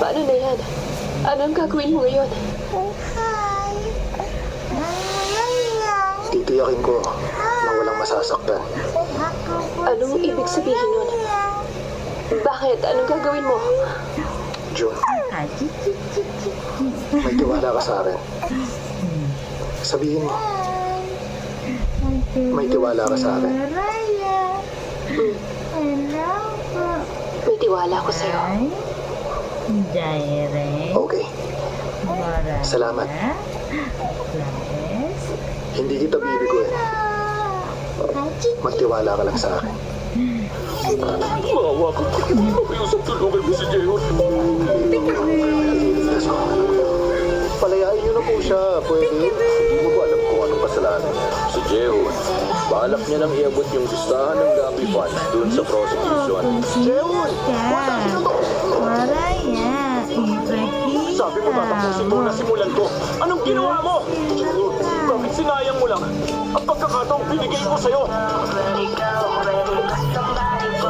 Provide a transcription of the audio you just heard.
Paano na yan? Ano ang gagawin mo ngayon? Titiyakin ko na walang masasaktan. Anong ibig sabihin nun? Bakit? Anong gagawin mo? June, may tiwala ka sa akin. Sabihin mo, may tiwala ka sa akin. May tiwala ko sa'yo. Okay, salamat. Hindi kita bibiguin. Magtiwala ka lang sa akin. Maawa ka. Pakiusap tulungan mo si Jeon. Palayain niyo na po siya. Pwede. Hindi mo ba alam kung anong kasalanan niya? Si Jeon, balak niya nang iabot yung listahan ng Gabi Funds dun sa prosecution. Jeon! Sabi mo tatapusin mo na simulan ko. Anong ginawa mo? Jeon, bakit sinayang mo lang ang pagkakataong binigay ko sa'yo?